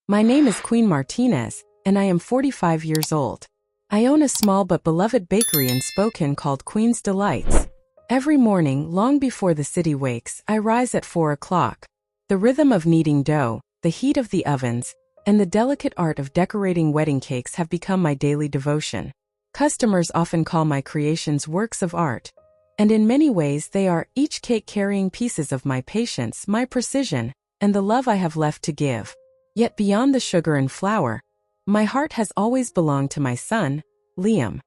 My name is Queen Martinez, and I am 45 years old. I own a small but beloved bakery in Spokane called Queen's Delights. Every morning, long before the city wakes, I rise at 4 o'clock. The rhythm of kneading dough, the heat of the ovens, and the delicate art of decorating wedding cakes have become my daily devotion. Customers often call my creations works of art. And in many ways they are, each cake carrying pieces of my patience, my precision, and the love I have left to give. Yet beyond the sugar and flour, my heart has always belonged to my son, Liam.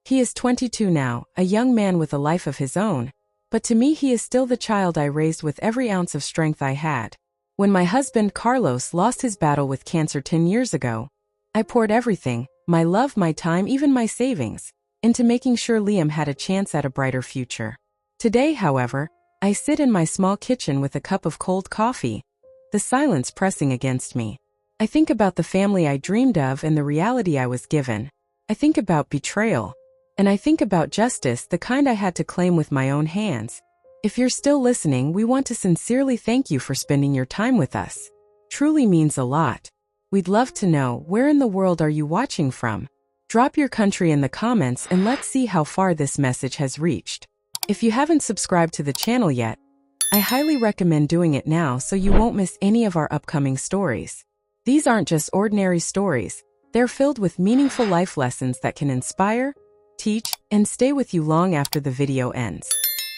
He is 22 now, a young man with a life of his own, but to me he is still the child I raised with every ounce of strength I had. When my husband Carlos lost his battle with cancer 10 years ago, I poured everything, my love, my time, even my savings, into making sure Liam had a chance at a brighter future. Today, however, I sit in my small kitchen with a cup of cold coffee, the silence pressing against me. I think about the family I dreamed of and the reality I was given. I think about betrayal. And I think about justice, the kind I had to claim with my own hands. If you're still listening, we want to sincerely thank you for spending your time with us. Truly means a lot. We'd love to know, where in the world are you watching from? Drop your country in the comments and let's see how far this message has reached. If you haven't subscribed to the channel yet, I highly recommend doing it now so you won't miss any of our upcoming stories. These aren't just ordinary stories, they're filled with meaningful life lessons that can inspire, teach, and stay with you long after the video ends.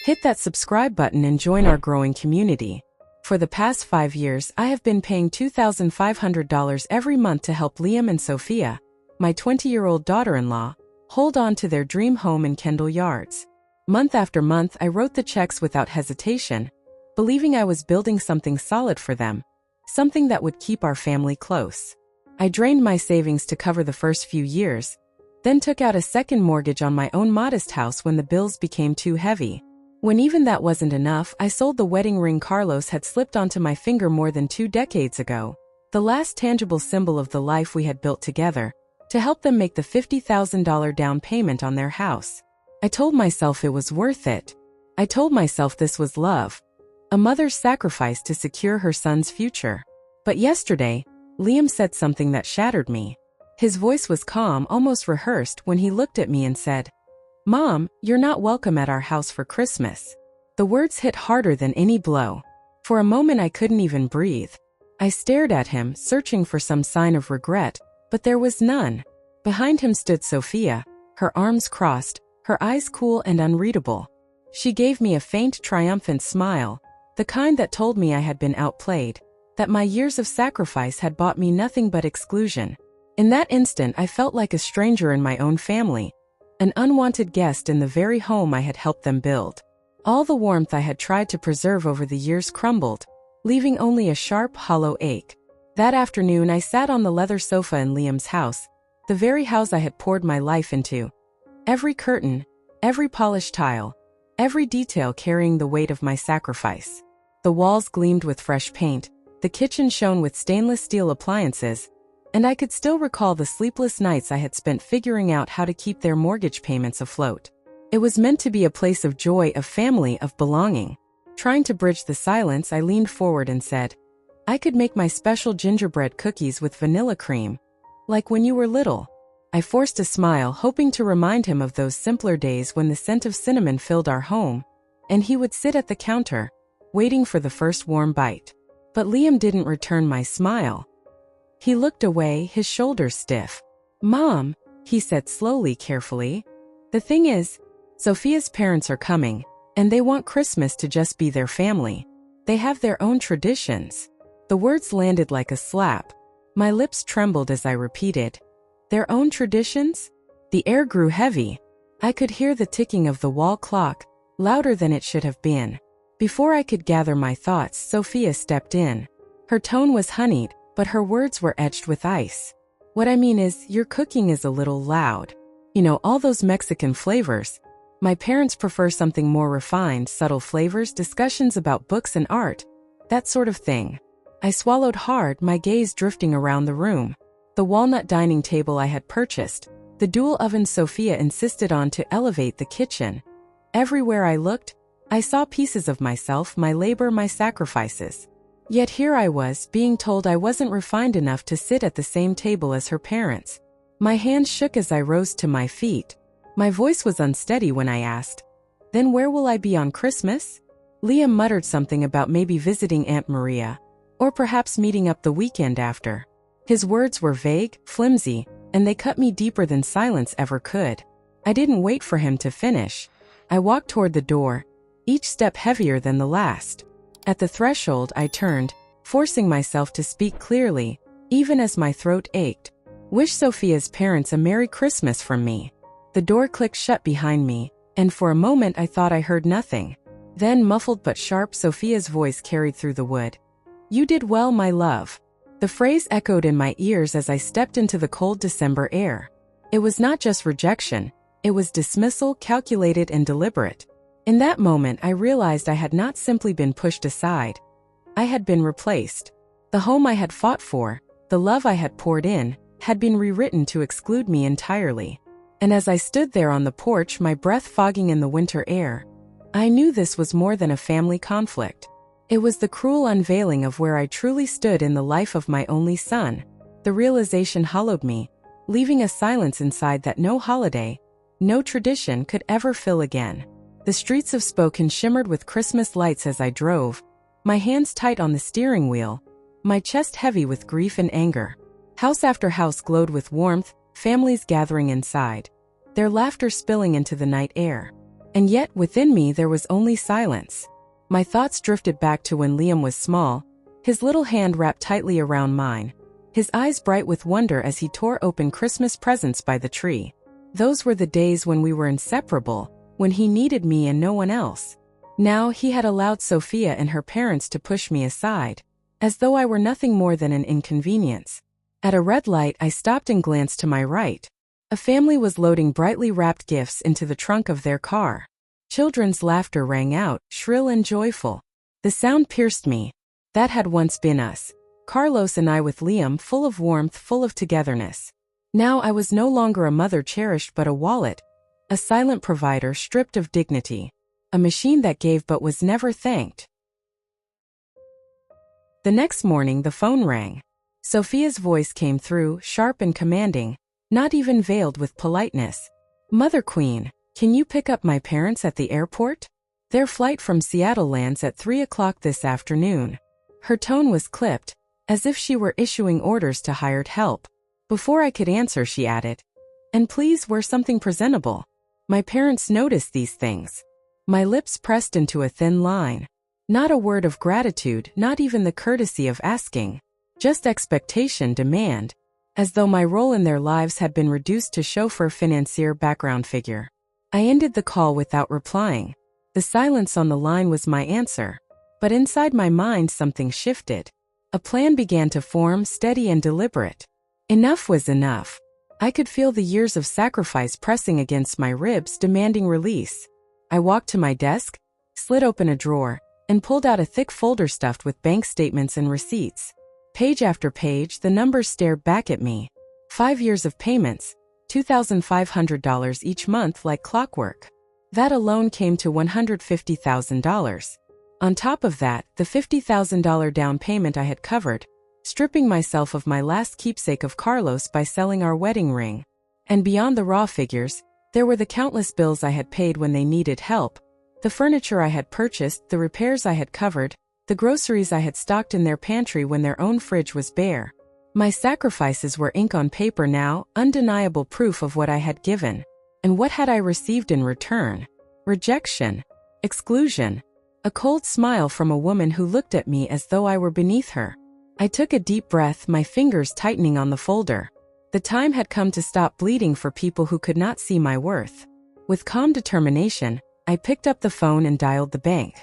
Hit that subscribe button and join our growing community. For the past 5 years, I have been paying $2,500 every month to help Liam and Sophia, my 20-year-old daughter-in-law, hold on to their dream home in Kendall Yards. Month after month, I wrote the checks without hesitation, believing I was building something solid for them, something that would keep our family close. I drained my savings to cover the first few years, then took out a second mortgage on my own modest house when the bills became too heavy. When even that wasn't enough, I sold the wedding ring Carlos had slipped onto my finger more than 2 decades ago, the last tangible symbol of the life we had built together, to help them make the $50,000 down payment on their house. I told myself it was worth it. I told myself this was love, a mother's sacrifice to secure her son's future. But yesterday, Liam said something that shattered me. His voice was calm, almost rehearsed, when he looked at me and said, "Mom, you're not welcome at our house for Christmas." The words hit harder than any blow. For a moment I couldn't even breathe. I stared at him, searching for some sign of regret, but there was none. Behind him stood Sophia, her arms crossed, her eyes cool and unreadable. She gave me a faint, triumphant smile, the kind that told me I had been outplayed, that my years of sacrifice had bought me nothing but exclusion. In that instant, I felt like a stranger in my own family, an unwanted guest in the very home I had helped them build. All the warmth I had tried to preserve over the years crumbled, leaving only a sharp, hollow ache. That afternoon, I sat on the leather sofa in Liam's house, the very house I had poured my life into. Every curtain, every polished tile, every detail carrying the weight of my sacrifice. The walls gleamed with fresh paint, the kitchen shone with stainless steel appliances, and I could still recall the sleepless nights I had spent figuring out how to keep their mortgage payments afloat. It was meant to be a place of joy, of family, of belonging. Trying to bridge the silence, I leaned forward and said, "I could make my special gingerbread cookies with vanilla cream, like when you were little." I forced a smile, hoping to remind him of those simpler days when the scent of cinnamon filled our home, and he would sit at the counter, waiting for the first warm bite. But Liam didn't return my smile. He looked away, his shoulders stiff. "Mom," he said slowly, carefully, "the thing is, Sophia's parents are coming, and they want Christmas to just be their family. They have their own traditions." The words landed like a slap. My lips trembled as I repeated, "Their own traditions?" The air grew heavy. I could hear the ticking of the wall clock, louder than it should have been. Before I could gather my thoughts, Sophia stepped in. Her tone was honeyed, but her words were etched with ice. "What I mean is, your cooking is a little loud. You know, all those Mexican flavors. My parents prefer something more refined, subtle flavors, discussions about books and art, that sort of thing." I swallowed hard, my gaze drifting around the room. The walnut dining table I had purchased, the dual oven Sophia insisted on to elevate the kitchen. Everywhere I looked, I saw pieces of myself, my labor, my sacrifices. Yet here I was, being told I wasn't refined enough to sit at the same table as her parents. My hands shook as I rose to my feet. My voice was unsteady when I asked, "Then where will I be on Christmas?" Liam muttered something about maybe visiting Aunt Maria, or perhaps meeting up the weekend after. His words were vague, flimsy, and they cut me deeper than silence ever could. I didn't wait for him to finish. I walked toward the door, each step heavier than the last. At the threshold, I turned, forcing myself to speak clearly, even as my throat ached. "Wish Sophia's parents a Merry Christmas from me." The door clicked shut behind me, and for a moment I thought I heard nothing. Then, muffled but sharp, Sophia's voice carried through the wood. "You did well, my love." The phrase echoed in my ears as I stepped into the cold December air. It was not just rejection, it was dismissal, calculated and deliberate. In that moment, I realized I had not simply been pushed aside. I had been replaced. The home I had fought for, the love I had poured in, had been rewritten to exclude me entirely. And as I stood there on the porch, my breath fogging in the winter air, I knew this was more than a family conflict. It was the cruel unveiling of where I truly stood in the life of my only son. The realization hollowed me, leaving a silence inside that no holiday, no tradition could ever fill again. The streets of Spokane shimmered with Christmas lights as I drove, my hands tight on the steering wheel, my chest heavy with grief and anger. House after house glowed with warmth, families gathering inside, their laughter spilling into the night air. And yet, within me there was only silence. My thoughts drifted back to when Liam was small, his little hand wrapped tightly around mine, his eyes bright with wonder as he tore open Christmas presents by the tree. Those were the days when we were inseparable, when he needed me and no one else. Now he had allowed Sophia and her parents to push me aside, as though I were nothing more than an inconvenience. At a red light, I stopped and glanced to my right. A family was loading brightly wrapped gifts into the trunk of their car. Children's laughter rang out, shrill and joyful. The sound pierced me. That had once been us. Carlos and I with Liam, full of warmth, full of togetherness. Now I was no longer a mother cherished but a wallet, a silent provider stripped of dignity, a machine that gave but was never thanked. The next morning the phone rang. Sophia's voice came through, sharp and commanding, not even veiled with politeness. "Mother Queen, can you pick up my parents at the airport? Their flight from Seattle lands at 3 o'clock this afternoon." Her tone was clipped, as if she were issuing orders to hired help. Before I could answer, she added, "And please wear something presentable. My parents notice these things." My lips pressed into a thin line. Not a word of gratitude, not even the courtesy of asking. Just expectation, demand, as though my role in their lives had been reduced to chauffeur, financier, background figure. I ended the call without replying. The silence on the line was my answer. But inside my mind something shifted. A plan began to form, steady and deliberate. Enough was enough. I could feel the years of sacrifice pressing against my ribs, demanding release. I walked to my desk, slid open a drawer, and pulled out a thick folder stuffed with bank statements and receipts. Page after page, the numbers stared back at me. 5 years of payments, $2,500 each month like clockwork. That alone came to $150,000. On top of that, the $50,000 down payment I had covered, stripping myself of my last keepsake of Carlos by selling our wedding ring. And beyond the raw figures, there were the countless bills I had paid when they needed help, the furniture I had purchased, the repairs I had covered, the groceries I had stocked in their pantry when their own fridge was bare. My sacrifices were ink on paper now, undeniable proof of what I had given. And what had I received in return? Rejection. Exclusion. A cold smile from a woman who looked at me as though I were beneath her. I took a deep breath, my fingers tightening on the folder. The time had come to stop bleeding for people who could not see my worth. With calm determination, I picked up the phone and dialed the bank.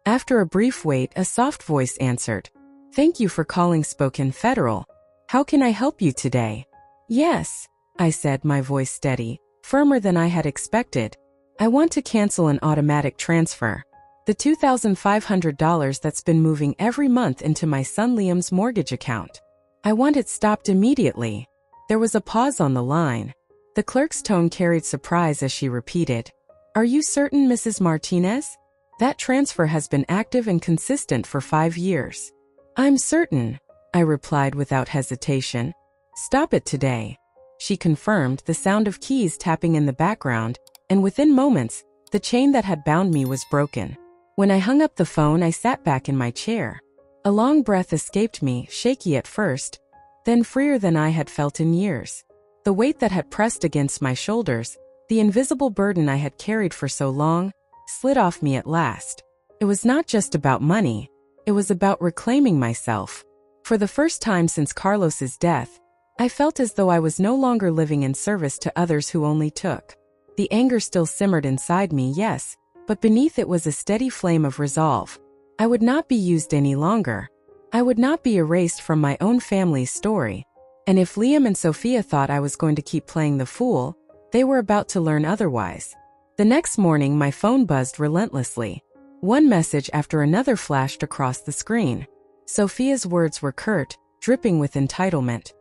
After a brief wait, a soft voice answered. "Thank you for calling Spokane Federal. How can I help you today?" "Yes," I said, my voice steady, firmer than I had expected. "I want to cancel an automatic transfer. The $2,500 that's been moving every month into my son Liam's mortgage account. I want it stopped immediately." There was a pause on the line. The clerk's tone carried surprise as she repeated, "Are you certain, Mrs. Martinez? That transfer has been active and consistent for 5 years." I'm certain, I replied without hesitation. Stop it today. She confirmed, the sound of keys tapping in the background, and within moments, the chain that had bound me was broken. When I hung up the phone, I sat back in my chair. A long breath escaped me, shaky at first, then freer than I had felt in years. The weight that had pressed against my shoulders, the invisible burden I had carried for so long, slid off me at last. It was not just about money, it was about reclaiming myself. For the first time since Carlos's death, I felt as though I was no longer living in service to others who only took. The anger still simmered inside me, yes, but beneath it was a steady flame of resolve. I would not be used any longer. I would not be erased from my own family's story. And if Liam and Sophia thought I was going to keep playing the fool, they were about to learn otherwise. The next morning, my phone buzzed relentlessly. One message after another flashed across the screen. Sophia's words were curt, dripping with entitlement.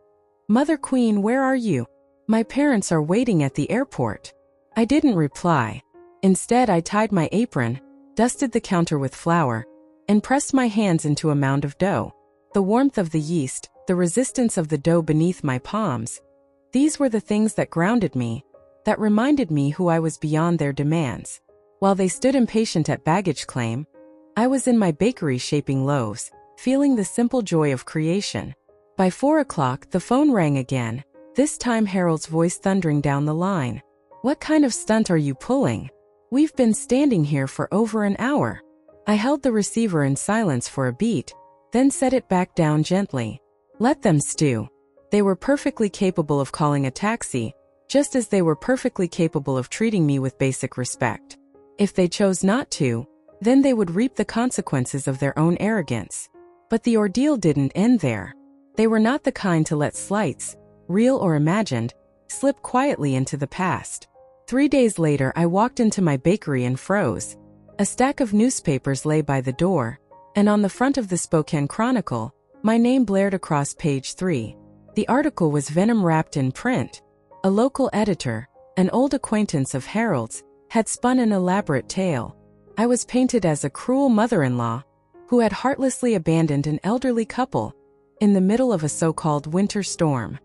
Mother Queen, where are you? My parents are waiting at the airport. I didn't reply. Instead, I tied my apron, dusted the counter with flour, and pressed my hands into a mound of dough. The warmth of the yeast, the resistance of the dough beneath my palms, these were the things that grounded me, that reminded me who I was beyond their demands. While they stood impatient at baggage claim, I was in my bakery shaping loaves, feeling the simple joy of creation. By 4 o'clock, the phone rang again, this time Harold's voice thundering down the line. What kind of stunt are you pulling? We've been standing here for over an hour. I held the receiver in silence for a beat, then set it back down gently. Let them stew. They were perfectly capable of calling a taxi, just as they were perfectly capable of treating me with basic respect. If they chose not to, then they would reap the consequences of their own arrogance. But the ordeal didn't end there. They were not the kind to let slights, real or imagined, slip quietly into the past. 3 days later, I walked into my bakery and froze. A stack of newspapers lay by the door, and on the front of the Spokane Chronicle, my name blared across page 3. The article was venom-wrapped in print. A local editor, an old acquaintance of Harold's, had spun an elaborate tale. I was painted as a cruel mother-in-law who had heartlessly abandoned an elderly couple in the middle of a so-called winter storm.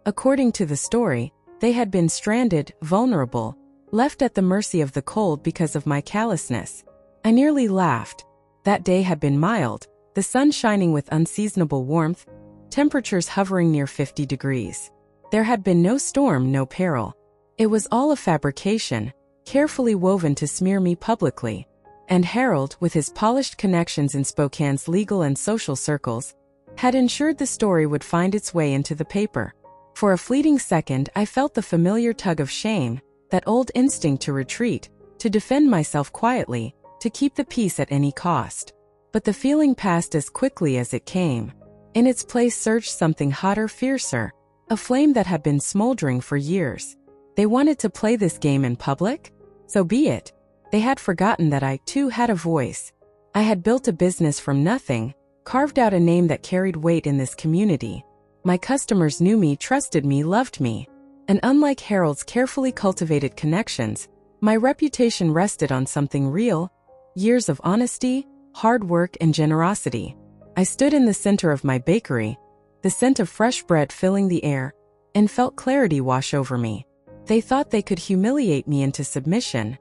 According to the story, they had been stranded, vulnerable, left at the mercy of the cold because of my callousness. I nearly laughed. That day had been mild, the sun shining with unseasonable warmth, temperatures hovering near 50 degrees. There had been no storm, no peril. It was all a fabrication, carefully woven to smear me publicly. And Harold, with his polished connections in Spokane's legal and social circles, had ensured the story would find its way into the paper. For a fleeting second, I felt the familiar tug of shame, that old instinct to retreat, to defend myself quietly, to keep the peace at any cost. But the feeling passed as quickly as it came. In its place surged something hotter, fiercer, a flame that had been smoldering for years. They wanted to play this game in public? So be it. They had forgotten that I, too, had a voice. I had built a business from nothing, carved out a name that carried weight in this community. My customers knew me, trusted me, loved me. And unlike Harold's carefully cultivated connections, my reputation rested on something real, years of honesty, hard work, and generosity. I stood in the center of my bakery, the scent of fresh bread filling the air, and felt clarity wash over me. They thought they could humiliate me into submission,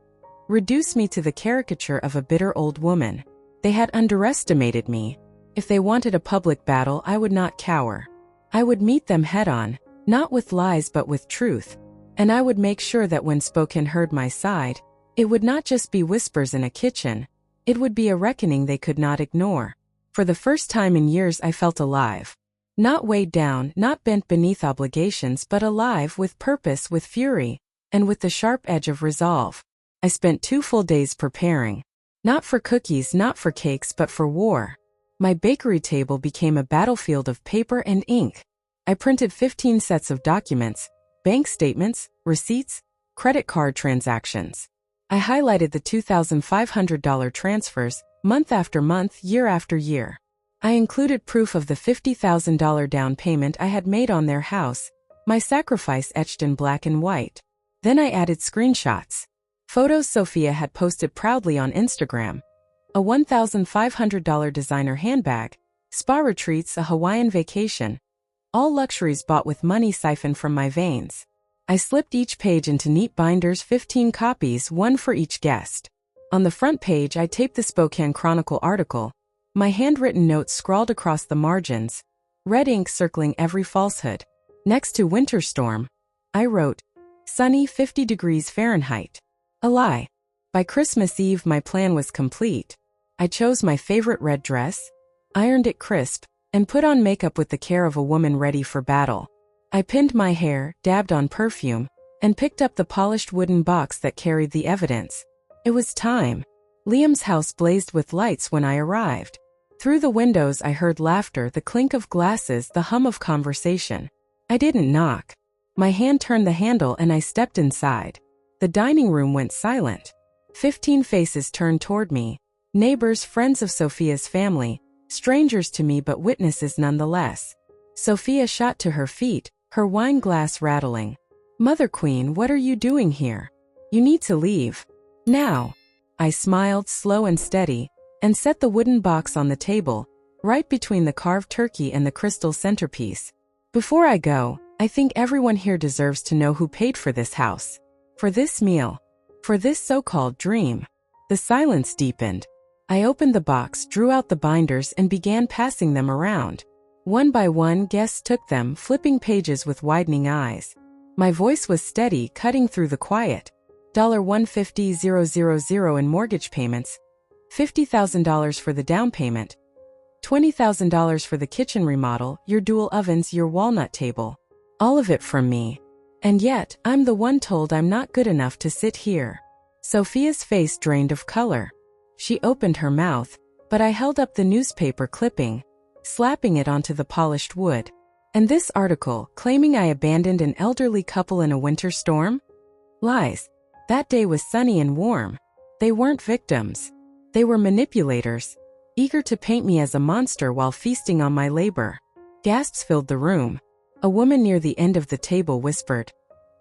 reduce me to the caricature of a bitter old woman. They had underestimated me. If they wanted a public battle, I would not cower. I would meet them head-on, not with lies but with truth. And I would make sure that when Spokane heard my side, it would not just be whispers in a kitchen, it would be a reckoning they could not ignore. For the first time in years, I felt alive. Not weighed down, not bent beneath obligations, but alive, with purpose, with fury, and with the sharp edge of resolve. I spent 2 full days preparing. Not for cookies, not for cakes, but for war. My bakery table became a battlefield of paper and ink. I printed 15 sets of documents, bank statements, receipts, credit card transactions. I highlighted the $2,500 transfers, month after month, year after year. I included proof of the $50,000 down payment I had made on their house, my sacrifice etched in black and white. Then I added screenshots. Photos Sophia had posted proudly on Instagram. A $1,500 designer handbag, Spa retreats, a Hawaiian vacation. All luxuries bought with money siphoned from my veins. I slipped each page into neat binders, 15 copies, one for each guest. On the front page I taped the Spokane Chronicle article, my handwritten notes scrawled across the margins, red ink circling every falsehood. Next to winter storm, I wrote, sunny 50 degrees Fahrenheit. A lie. By Christmas Eve my plan was complete. I chose my favorite red dress, ironed it crisp, and put on makeup with the care of a woman ready for battle. I pinned my hair, dabbed on perfume, and picked up the polished wooden box that carried the evidence. It was time. Liam's house blazed with lights when I arrived. Through the windows I heard laughter, the clink of glasses, the hum of conversation. I didn't knock. My hand turned the handle and I stepped inside. The dining room went silent. 15 faces turned toward me. Neighbors, friends of Sophia's family, strangers to me but witnesses nonetheless. Sophia shot to her feet, her wine glass rattling. Mother Queen, what are you doing here? You need to leave. Now. I smiled, slow and steady, and set the wooden box on the table, right between the carved turkey and the crystal centerpiece. Before I go, I think everyone here deserves to know who paid for this house. For this meal. For this so-called dream. The silence deepened. I opened the box, drew out the binders, and began passing them around. One by one, guests took them, flipping pages with widening eyes. My voice was steady, cutting through the quiet. $150,000 in mortgage payments, $50,000 for the down payment, $20,000 for the kitchen remodel, your dual ovens, your walnut table. All of it from me. And yet, I'm the one told I'm not good enough to sit here. Sophia's face drained of color. She opened her mouth, but I held up the newspaper clipping, slapping it onto the polished wood. And this article, claiming I abandoned an elderly couple in a winter storm? Lies. That day was sunny and warm. They weren't victims. They were manipulators, eager to paint me as a monster while feasting on my labor. Gasps filled the room. A woman near the end of the table whispered,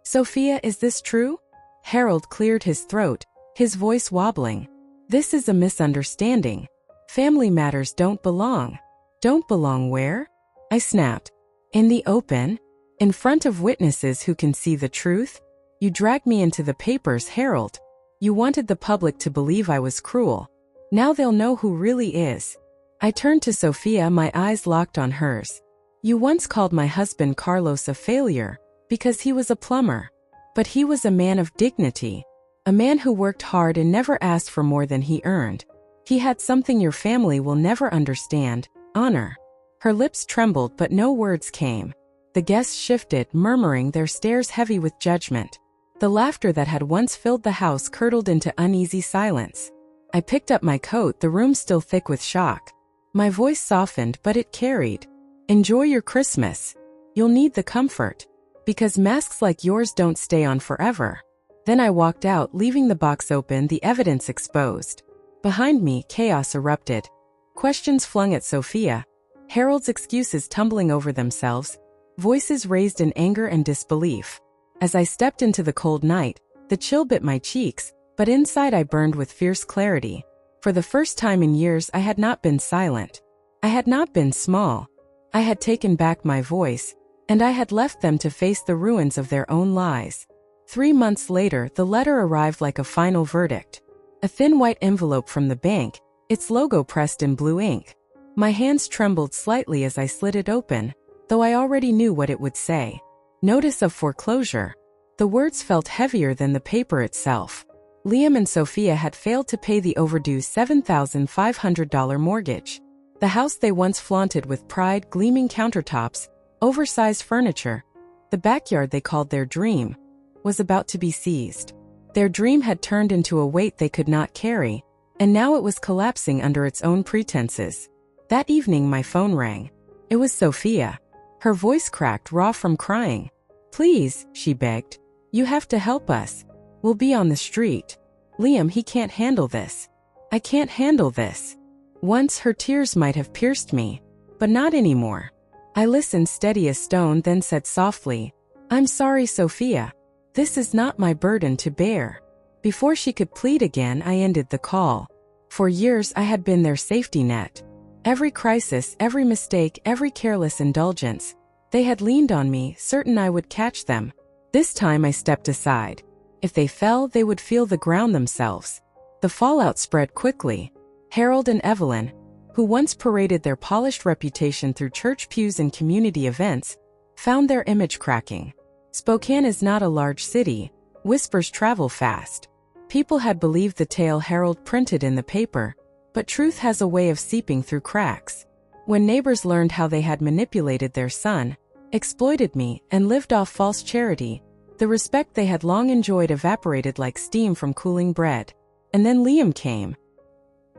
Sophia, is this true? Harold cleared his throat, his voice wobbling. This is a misunderstanding. Family matters don't belong. Don't belong where? I snapped. In the open? In front of witnesses who can see the truth? You dragged me into the papers, Harold. You wanted the public to believe I was cruel. Now they'll know who really is. I turned to Sophia, my eyes locked on hers. You once called my husband Carlos a failure, because he was a plumber. But he was a man of dignity. A man who worked hard and never asked for more than he earned. He had something your family will never understand, honor. Her lips trembled but no words came. The guests shifted, murmuring, their stares heavy with judgment. The laughter that had once filled the house curdled into uneasy silence. I picked up my coat, the room still thick with shock. My voice softened, but it carried. Enjoy your Christmas. You'll need the comfort. Because masks like yours don't stay on forever. Then I walked out, leaving the box open, the evidence exposed. Behind me, chaos erupted. Questions flung at Sophia. Harold's excuses tumbling over themselves. Voices raised in anger and disbelief. As I stepped into the cold night, the chill bit my cheeks, but inside I burned with fierce clarity. For the first time in years I had not been silent. I had not been small. I had taken back my voice, and I had left them to face the ruins of their own lies. 3 months later, the letter arrived like a final verdict. A thin white envelope from the bank, its logo pressed in blue ink. My hands trembled slightly as I slid it open, though I already knew what it would say. Notice of foreclosure. The words felt heavier than the paper itself. Liam and Sophia had failed to pay the overdue $7,500 mortgage. The house they once flaunted with pride, gleaming countertops, oversized furniture, the backyard they called their dream, was about to be seized. Their dream had turned into a weight they could not carry, and now it was collapsing under its own pretenses. That evening my phone rang. It was Sophia. Her voice cracked, raw from crying. Please, she begged. You have to help us. We'll be on the street. Liam, he can't handle this. I can't handle this. Once her tears might have pierced me, but not anymore. I listened steady as stone, then said softly, I'm sorry, Sophia. This is not my burden to bear. Before she could plead again, I ended the call. For years I had been their safety net. Every crisis, every mistake, every careless indulgence, they had leaned on me, certain I would catch them. This time I stepped aside. If they fell, they would feel the ground themselves. The fallout spread quickly. Harold and Evelyn, who once paraded their polished reputation through church pews and community events, found their image cracking. Spokane is not a large city. Whispers travel fast. People had believed the tale Harold printed in the paper, but truth has a way of seeping through cracks. When neighbors learned how they had manipulated their son, exploited me, and lived off false charity, the respect they had long enjoyed evaporated like steam from cooling bread. And then Liam came.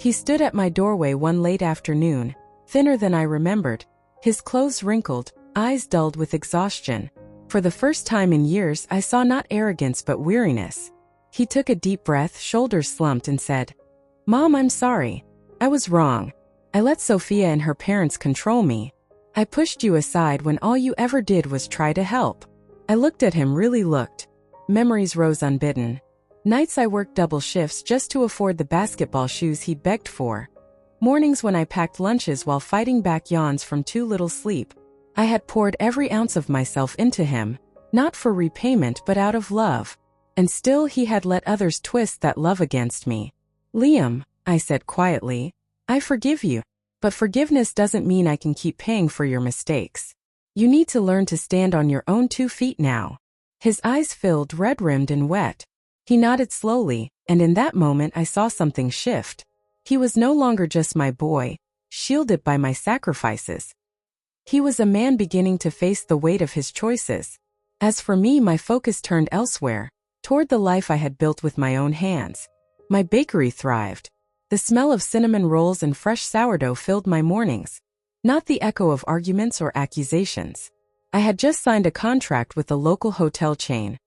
He stood at my doorway one late afternoon, thinner than I remembered, his clothes wrinkled, eyes dulled with exhaustion. For the first time in years, I saw not arrogance but weariness. He took a deep breath, shoulders slumped, and said, "Mom, I'm sorry. I was wrong. I let Sophia and her parents control me. I pushed you aside when all you ever did was try to help." I looked at him, really looked. Memories rose unbidden. Nights I worked double shifts just to afford the basketball shoes he'd begged for. Mornings when I packed lunches while fighting back yawns from too little sleep. I had poured every ounce of myself into him, not for repayment but out of love. And still he had let others twist that love against me. "Liam," I said quietly, "I forgive you. But forgiveness doesn't mean I can keep paying for your mistakes. You need to learn to stand on your own 2 feet now." His eyes filled, red-rimmed and wet. He nodded slowly, and in that moment I saw something shift. He was no longer just my boy, shielded by my sacrifices. He was a man beginning to face the weight of his choices. As for me, my focus turned elsewhere, toward the life I had built with my own hands. My bakery thrived. The smell of cinnamon rolls and fresh sourdough filled my mornings, not the echo of arguments or accusations. I had just signed a contract with a local hotel chain,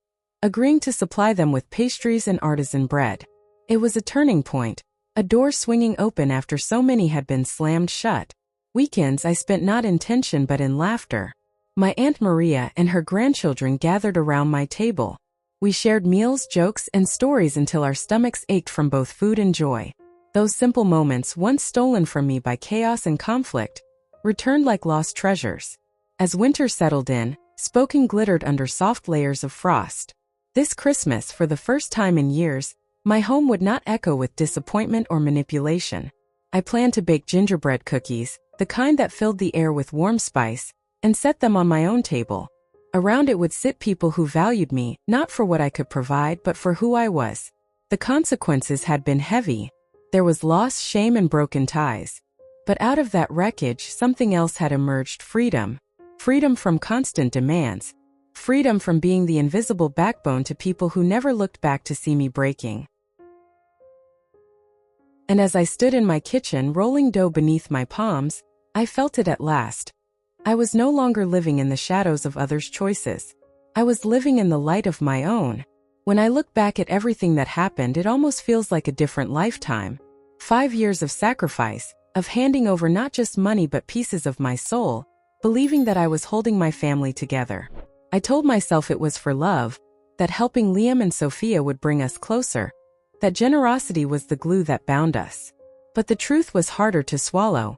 agreeing to supply them with pastries and artisan bread. It was a turning point, a door swinging open after so many had been slammed shut. Weekends I spent not in tension but in laughter. My Aunt Maria and her grandchildren gathered around my table. We shared meals, jokes, and stories until our stomachs ached from both food and joy. Those simple moments, once stolen from me by chaos and conflict, returned like lost treasures. As winter settled in, Spokane glittered under soft layers of frost. This Christmas, for the first time in years, my home would not echo with disappointment or manipulation. I planned to bake gingerbread cookies, the kind that filled the air with warm spice, and set them on my own table. Around it would sit people who valued me, not for what I could provide but for who I was. The consequences had been heavy. There was loss, shame, and broken ties. But out of that wreckage, something else had emerged: freedom. Freedom from constant demands. Freedom from being the invisible backbone to people who never looked back to see me breaking. And as I stood in my kitchen, rolling dough beneath my palms, I felt it at last. I was no longer living in the shadows of others' choices. I was living in the light of my own. When I look back at everything that happened, it almost feels like a different lifetime. 5 years of sacrifice, of handing over not just money but pieces of my soul, believing that I was holding my family together. I told myself it was for love, that helping Liam and Sophia would bring us closer, that generosity was the glue that bound us. But the truth was harder to swallow.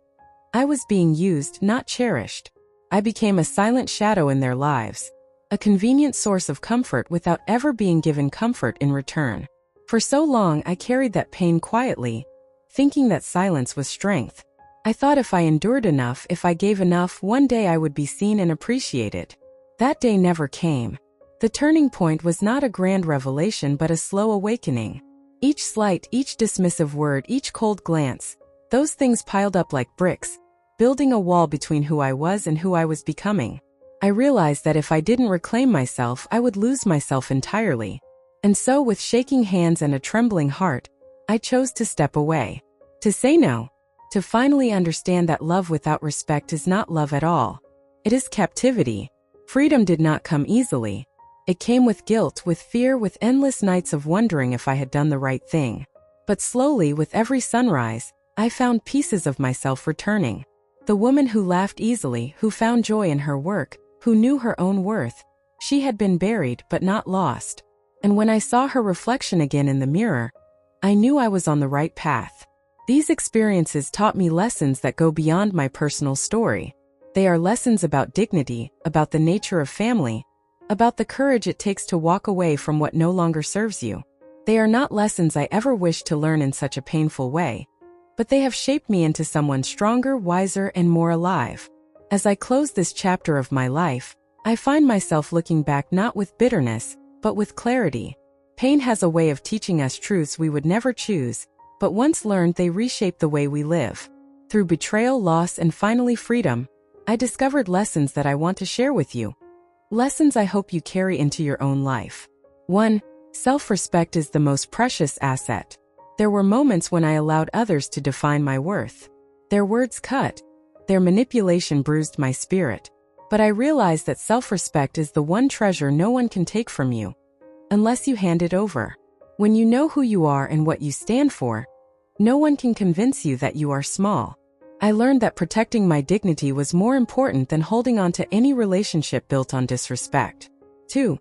I was being used, not cherished. I became a silent shadow in their lives, a convenient source of comfort without ever being given comfort in return. For so long I carried that pain quietly, thinking that silence was strength. I thought if I endured enough, if I gave enough, one day I would be seen and appreciated. That day never came. The turning point was not a grand revelation but a slow awakening. Each slight, each dismissive word, each cold glance, those things piled up like bricks, building a wall between who I was and who I was becoming. I realized that if I didn't reclaim myself, I would lose myself entirely. And so, with shaking hands and a trembling heart, I chose to step away. To say no. To finally understand that love without respect is not love at all. It is captivity. Freedom did not come easily. It came with guilt, with fear, with endless nights of wondering if I had done the right thing. But slowly, with every sunrise, I found pieces of myself returning. The woman who laughed easily, who found joy in her work, who knew her own worth. She had been buried but not lost. And when I saw her reflection again in the mirror, I knew I was on the right path. These experiences taught me lessons that go beyond my personal story. They are lessons about dignity, about the nature of family, about the courage it takes to walk away from what no longer serves you. They are not lessons I ever wished to learn in such a painful way, but they have shaped me into someone stronger, wiser, and more alive. As I close this chapter of my life, I find myself looking back not with bitterness, but with clarity. Pain has a way of teaching us truths we would never choose, but once learned they reshape the way we live. Through betrayal, loss, and finally freedom, I discovered lessons that I want to share with you. Lessons I hope you carry into your own life. 1. Self-respect is the most precious asset. There were moments when I allowed others to define my worth. Their words cut, their manipulation bruised my spirit. But I realized that self-respect is the one treasure no one can take from you, unless you hand it over. When you know who you are and what you stand for, no one can convince you that you are small. I learned that protecting my dignity was more important than holding on to any relationship built on disrespect. 2.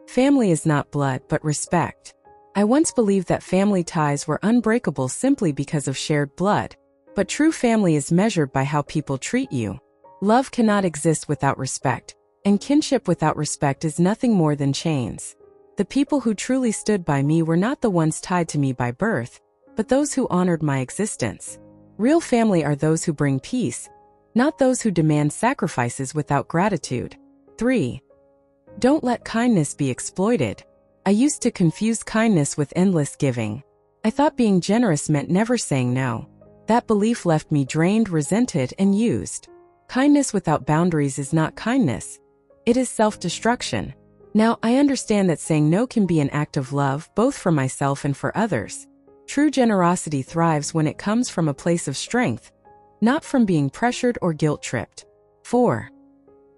Family is not blood, but respect. I once believed that family ties were unbreakable simply because of shared blood, but true family is measured by how people treat you. Love cannot exist without respect, and kinship without respect is nothing more than chains. The people who truly stood by me were not the ones tied to me by birth, but those who honored my existence. Real family are those who bring peace, not those who demand sacrifices without gratitude. 3. Don't let kindness be exploited. I used to confuse kindness with endless giving. I thought being generous meant never saying no. That belief left me drained, resented, and used. Kindness without boundaries is not kindness. It is self-destruction. Now, I understand that saying no can be an act of love, both for myself and for others. True generosity thrives when it comes from a place of strength, not from being pressured or guilt-tripped. 4.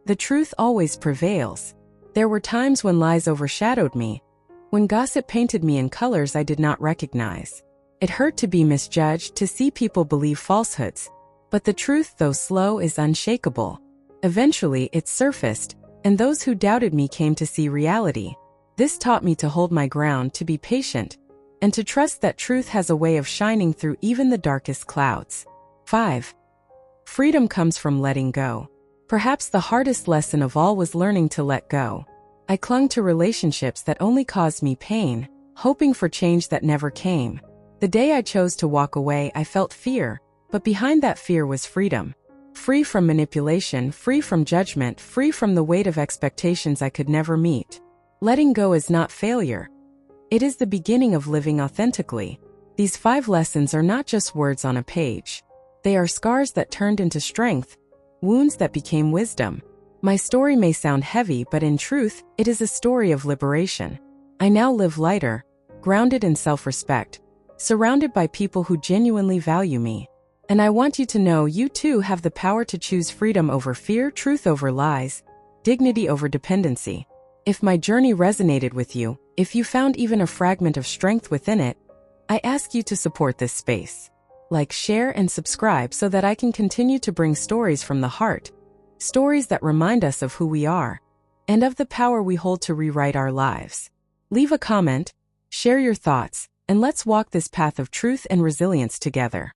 The truth always prevails. There were times when lies overshadowed me, when gossip painted me in colors I did not recognize. It hurt to be misjudged, to see people believe falsehoods. But the truth, though slow, is unshakable. Eventually, it surfaced, and those who doubted me came to see reality. This taught me to hold my ground, to be patient, and to trust that truth has a way of shining through even the darkest clouds. 5. Freedom comes from letting go. Perhaps the hardest lesson of all was learning to let go. I clung to relationships that only caused me pain, hoping for change that never came. The day I chose to walk away, I felt fear, but behind that fear was freedom. Free from manipulation, free from judgment, free from the weight of expectations I could never meet. Letting go is not failure. It is the beginning of living authentically. These 5 lessons are not just words on a page. They are scars that turned into strength, wounds that became wisdom. My story may sound heavy, but in truth, it is a story of liberation. I now live lighter, grounded in self-respect, surrounded by people who genuinely value me. And I want you to know you too have the power to choose freedom over fear, truth over lies, dignity over dependency. If my journey resonated with you, if you found even a fragment of strength within it, I ask you to support this space. Like, share, and subscribe so that I can continue to bring stories from the heart, stories that remind us of who we are, and of the power we hold to rewrite our lives. Leave a comment, share your thoughts, and let's walk this path of truth and resilience together.